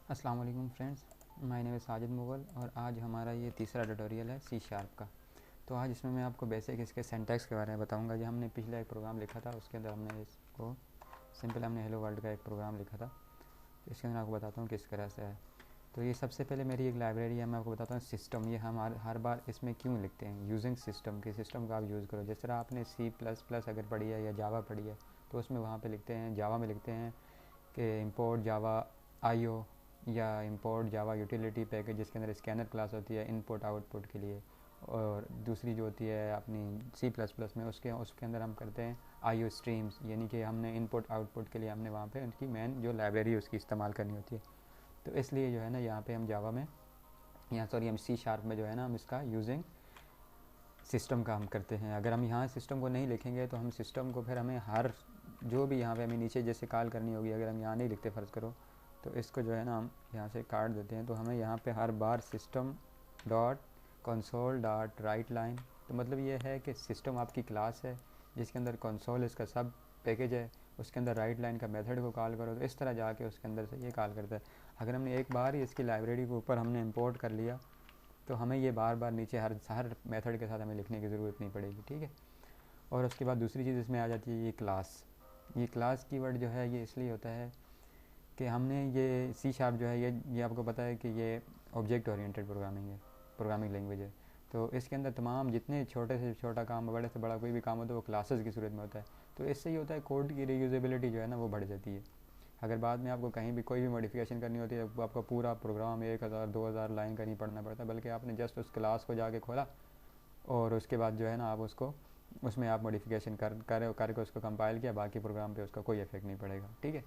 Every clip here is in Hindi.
अस्सलाम वालेकुम friends, my name is Sajid Mughal और आज हमारा ये तीसरा ट्यूटोरियल है सी शार्प का। तो आज इसमें मैं आपको बेसिक इसके सिंटैक्स के बारे में बताऊंगा। जो हमने पिछला एक प्रोग्राम लिखा था उसके अंदर हमने इसको सिंपल हमने हेलो वर्ल्ड का एक प्रोग्राम लिखा था। तो इसके अंदर आपको बताता हूँ किस तरह से है। तो ये सबसे पहले मेरी एक लाइब्रेरी है, मैं आपको बताता हूँ सिस्टम। ये हम हर बार इसमें क्यों लिखते हैं, यूजिंग सिस्टम के सिस्टम का आप यूज़ करो। जिस तरह आपने सी प्लस प्लस अगर पढ़ी है या जावा पढ़ी है तो उसमें वहाँ पर लिखते हैं, जावा में लिखते हैं कि इम्पोर्ट जावा IO या इंपोर्ट जावा यूटिलिटी पैकेज, जिसके अंदर स्कैनर क्लास होती है इनपुट आउटपुट के लिए। और दूसरी जो होती है अपनी सी प्लस प्लस में उसके अंदर हम करते हैं IO स्ट्रीम्स, यानी कि हमने इनपुट आउटपुट के लिए हमने वहाँ पे उनकी मेन जो लाइब्रेरी है उसकी इस्तेमाल करनी होती है। तो इसलिए जो है ना यहाँ पे हम जावा में हम सी शार्प में जो है ना हम इसका यूजिंग सिस्टम का हम करते हैं। अगर हम यहाँ सिस्टम को नहीं लिखेंगे तो हम सिस्टम को फिर हमें हर जो भी यहाँ पे हमें नीचे जैसे कॉल करनी होगी, अगर हम यहाँ नहीं लिखते फ़र्ज़ करो तो इसको जो है ना हम यहाँ से काट देते हैं, तो हमें यहाँ पे हर बार system dot console dot write line. तो मतलब ये है कि सिस्टम आपकी क्लास है जिसके अंदर कंसोल इसका सब पैकेज है, उसके अंदर राइट लाइन का मेथड को कॉल करो तो इस तरह जाके उसके अंदर से ये कॉल करता है। अगर हमने एक बार ही इसकी लाइब्रेरी को ऊपर हमने इंपोर्ट कर लिया तो हमें ये बार बार नीचे हर मेथड के साथ हमें लिखने की ज़रूरत नहीं पड़ेगी, ठीक है। और उसके बाद दूसरी चीज़ इसमें आ जाती है ये क्लास। ये क्लास कीवर्ड जो है ये इसलिए होता है कि हमने ये सी शार्प जो है ये आपको पता है कि ये ऑब्जेक्ट ओरिएंटेड प्रोग्रामिंग है, प्रोग्रामिंग लैंग्वेज है। तो इसके अंदर तमाम जितने छोटे से छोटा काम, बड़े से बड़ा कोई भी काम होता है वो क्लासेस की सूरत में होता है। तो इससे ये होता है कोड की रीयूजेबिलिटी जो है ना वो बढ़ जाती है। अगर बाद में आपको कहीं भी कोई भी मॉडिफिकेशन करनी होती है, आपका पूरा प्रोग्राम 1000-2000 लाइन का नहीं पढ़ना पड़ता, बल्कि आपने जस्ट उस क्लास को जाके खोला और उसके बाद जो है ना आप उसको उसमें आप मॉडिफिकेशन करके उसको कंपाइल किया, बाकी प्रोग्राम पे उसका कोई इफेक्ट नहीं पड़ेगा, ठीक है।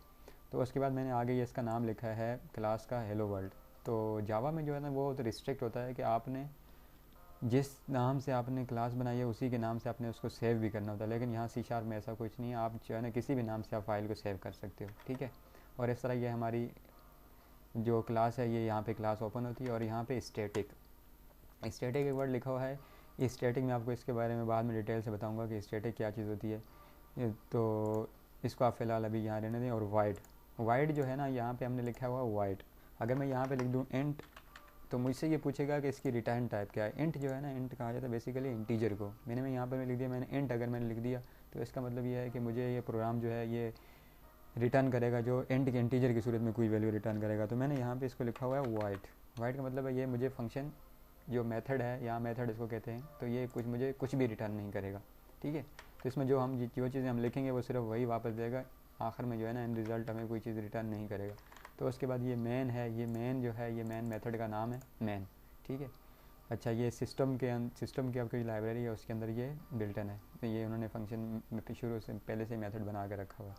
तो उसके बाद मैंने आगे ये इसका नाम लिखा है क्लास का हेलो वर्ल्ड। तो जावा में जो है ना वो तो रिस्ट्रिक्ट होता है कि आपने जिस नाम से आपने क्लास बनाई है उसी के नाम से आपने उसको सेव भी करना होता है, लेकिन यहाँ सी शार्प में ऐसा कुछ नहीं है। आप जो है ना किसी भी नाम से आप फाइल को सेव कर सकते हो, ठीक है। और इस तरह ये हमारी जो क्लास है ये यहाँ पे क्लास ओपन होती है। और यहाँ पे स्टैटिक एक वर्ड लिखा हुआ है। ये स्टैटिक में आपको इसके बारे में बाद में डिटेल से बताऊंगा कि स्टैटिक क्या चीज़ होती है। तो इसको आप फ़िलहाल अभी यहाँ रहने दें। और वाइड जो है ना यहाँ पे हमने लिखा हुआ वाइड। अगर मैं यहाँ पे लिख दूँ इंट तो मुझसे ये पूछेगा कि इसकी रिटर्न टाइप क्या है। इंट जो है ना, इंट कहा जाता है बेसिकली इंटीजर को। मैं यहाँ पर लिख दिया, मैंने इंट अगर मैंने लिख दिया तो इसका मतलब ये है कि मुझे ये प्रोग्राम जो है ये रिटर्न करेगा जो इंट के इंटीजर की सूरत में कोई वैल्यू रिटर्न करेगा। तो मैंने यहाँ पे इसको लिखा हुआ है वाइड का मतलब है ये मुझे फंक्शन जो मेथड है, यहाँ मेथड इसको कहते हैं, तो ये मुझे कुछ भी रिटर्न नहीं करेगा, ठीक है। तो इसमें जो चीज़ें हम लिखेंगे वो सिर्फ वही वापस देगा, आखिर में जो है ना इन रिज़ल्ट हमें कोई चीज़ रिटर्न नहीं करेगा। तो उसके बाद ये मेन है, ये मेन जो है ये मेन मेथड का नाम है मेन, ठीक है। अच्छा, ये सिस्टम की आपकी लाइब्रेरी है उसके अंदर ये बिल्टन है, तो ये उन्होंने फंक्शन शुरू से पहले से मेथड बना के रखा हुआ है।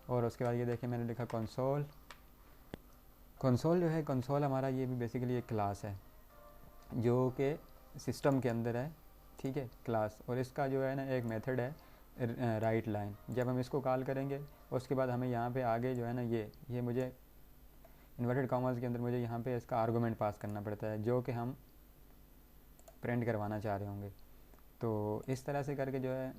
और उसके बाद ये देखिए मैंने लिखा कंसोल जो है, कंसोल हमारा ये भी बेसिकली एक क्लास है जो कि सिस्टम के अंदर है, ठीक है, क्लास। और इसका जो है ना एक मेथड है राइट लाइन। जब हम इसको कॉल करेंगे उसके बाद हमें यहाँ पे आगे जो है ना ये मुझे इन्वर्टेड कॉमर्स के अंदर मुझे यहाँ पे इसका आर्गूमेंट पास करना पड़ता है जो कि हम प्रिंट करवाना चाह रहे होंगे। तो इस तरह से करके जो है,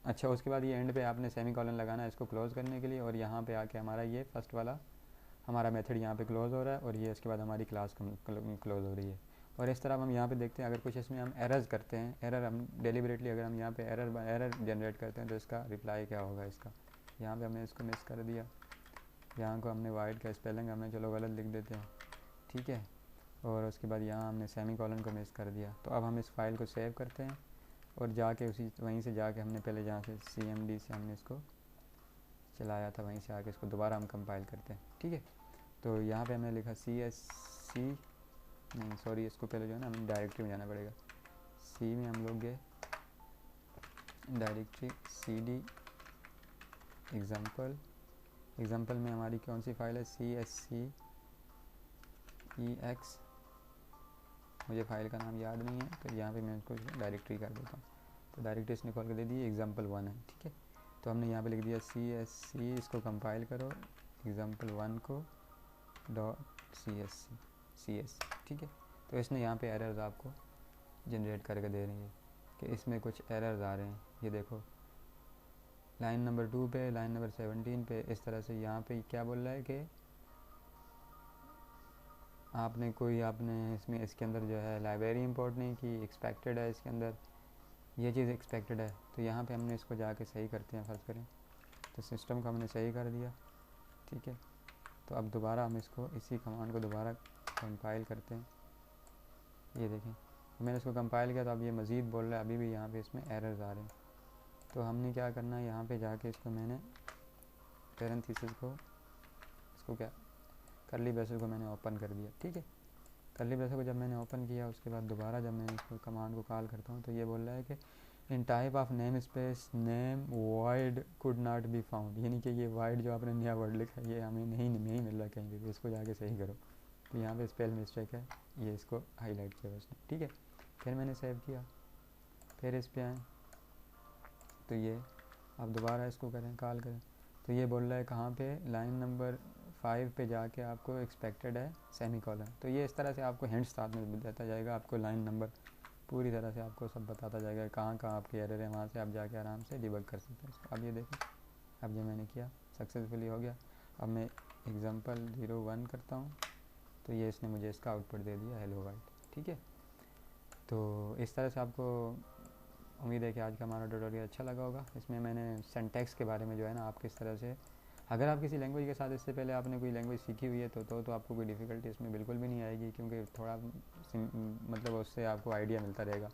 अच्छा उसके बाद ये एंड पे आपने सेमी कॉलन लगाना है इसको क्लोज़ करने के लिए। और यहाँ पे आके हमारा ये फर्स्ट वाला हमारा मेथड यहाँ पे क्लोज़ हो रहा है और ये इसके बाद हमारी क्लास क्लोज़ हो रही है। और इस तरह हम यहाँ पे देखते हैं अगर कुछ इसमें हम एरर्स करते हैं, एरर हम डेलिबरेटली अगर हम यहाँ पे एरर जनरेट करते हैं तो इसका रिप्लाई क्या होगा इसका। यहाँ पे हमने इसको मिस कर दिया, यहाँ को हमने वाइड का स्पेलिंग हमने चलो गलत लिख देते हैं, ठीक है। और उसके बाद यहाँ हमने सेमी कॉलन को मिस कर दिया। तो अब हम इस फाइल को सेव करते हैं और जाके वहीं से जाके हमने पहले जहाँ से CMD से हमने इसको चलाया था वहीं से आके इसको दोबारा हम कंपाइल करते हैं, ठीक है। तो यहाँ पे हमने लिखा इसको पहले जो है ना हमें डायरेक्टरी में जाना पड़ेगा। सी में हम लोग गए डायरेक्टरी CD एग्जाम्पल में हमारी कौन सी फाइल है, CSCEX, मुझे फ़ाइल का नाम याद नहीं है तो यहाँ पे मैं इसको डायरेक्टरी कर देता हूँ। तो डायरेक्टरी इसने कॉल कर दे दी example1 है, ठीक है। तो हमने यहाँ पे लिख दिया CSC, इसको कंपाइल करो example1 को .csc, ठीक है। तो इसने यहाँ पे एरर्स आपको जनरेट करके दे रही है कि इसमें कुछ एरर्स आ रहे हैं। ये देखो लाइन नंबर 2 पे, लाइन नंबर 17 पे, इस तरह से यहाँ पे क्या बोल रहा है कि आपने इसमें इसके अंदर जो है लाइब्रेरी इंपोर्ट नहीं की, एक्सपेक्टेड है इसके अंदर, ये चीज़ एक्सपेक्टेड है। तो यहाँ पे हमने इसको जाके सही करते हैं, फ़र्ज़ करें तो सिस्टम को हमने सही कर दिया, ठीक है। तो अब दोबारा हम इसको इसी कमांड को दोबारा कंपाइल करते हैं। ये देखें मैंने इसको कंपाइल किया तो अब ये मज़ीद बोल रहा है, अभी भी यहाँ पे इसमें एरर्स आ रहे हैं। तो हमने क्या करना है, यहाँ पे जाके इसको मैंने पैरेंथेसिस को इसको क्या कर्ली ब्रेसेस को मैंने ओपन कर दिया, ठीक है। कर्ली ब्रेसेस को जब मैंने ओपन किया उसके बाद दोबारा जब मैं इसको कमांड को कॉल करता हूँ तो ये बोल रहा है कि in type of namespace name wide could not be found, यानी कि ये वाइड जो आपने नया वर्ड लिखा है ये हमें नहीं मिल रहा कहीं भी, इसको जाके सही करो। तो यहाँ पे स्पेल मिस्टेक है, ये इसको हाईलाइट किया उसने, ठीक है। फिर मैंने सेव किया, फिर इस पे आए तो ये आप दोबारा इसको करें, कॉल करें तो ये बोल रहा है कहाँ पे, लाइन नंबर 5 पे जाके आपको एक्सपेक्टेड है सेमीकोलन। तो ये इस तरह से आपको हिंट्स साथ में देता जाएगा, आपको लाइन नंबर पूरी तरह से आपको सब बताता जाएगा कहाँ कहाँ आपकी एरर है, वहाँ से आप जाके आराम से डिबग कर सकते हैं। अब ये देखें, अब ये मैंने किया सक्सेसफुली हो गया। अब मैं एग्जांपल 01 करता हूँ तो ये इसने मुझे इसका आउटपुट दे दिया हेलो वर्ल्ड, ठीक है। तो इस तरह से आपको उम्मीद है कि आज का हमारा ट्यूटोरियल अच्छा लगा होगा। इसमें मैंने सिंटैक्स के बारे में जो है ना, आप किस तरह से, अगर आप किसी लैंग्वेज के साथ इससे पहले आपने कोई लैंग्वेज सीखी हुई है तो आपको कोई डिफ़िकल्टी इसमें बिल्कुल भी नहीं आएगी, क्योंकि थोड़ा मतलब उससे आपको आइडिया मिलता रहेगा।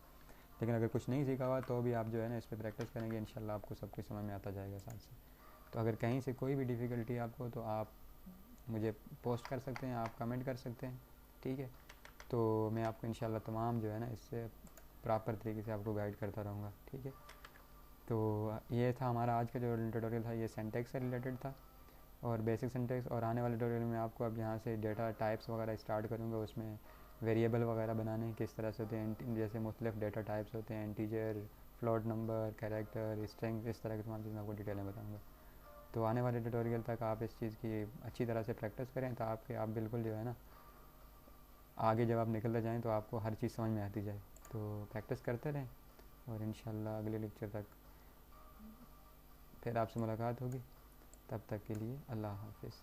लेकिन अगर कुछ नहीं सीखा हुआ तो भी आप जो है ना इस पर प्रैक्टिस करेंगे, इंशाल्लाह आपको सब कुछ समझ में आता जाएगा साथ से। तो अगर कहीं से कोई भी डिफ़िकल्टी आपको तो आप मुझे पोस्ट कर सकते हैं, आप कमेंट कर सकते हैं, ठीक है। तो मैं आपको इंशाल्लाह तमाम जो है ना इससे प्रॉपर तरीके से आपको गाइड करता रहूँगा, ठीक है। तो ये था हमारा आज का जो ट्यूटोरियल था, ये सिंटैक्स से रिलेटेड था और बेसिक सिंटैक्स। और आने वाले ट्यूटोरियल में आपको अब यहाँ से डेटा टाइप्स वगैरह स्टार्ट करूँगा, उसमें वेरिएबल वगैरह बनाने किस तरह से होते हैं, जैसे मुख्तलिफ डेटा टाइप्स होते हैं, integer, float number, character, string, इस तरह की तमाम चीज़ मैं आपको डिटेल में बताऊँगा। तो आने वाले ट्यूटोरियल तक आप इस चीज़ की अच्छी तरह से प्रैक्टिस करें तो आप बिल्कुल जो है ना आगे जब आप निकलते जाएँ तो आपको हर चीज़ समझ में आती जाए। तो प्रैक्टिस करते रहें और इंशाल्लाह अगले लेक्चर तक फिर आपसे मुलाकात होगी। तब तक के लिए अल्लाह हाफ़िज़।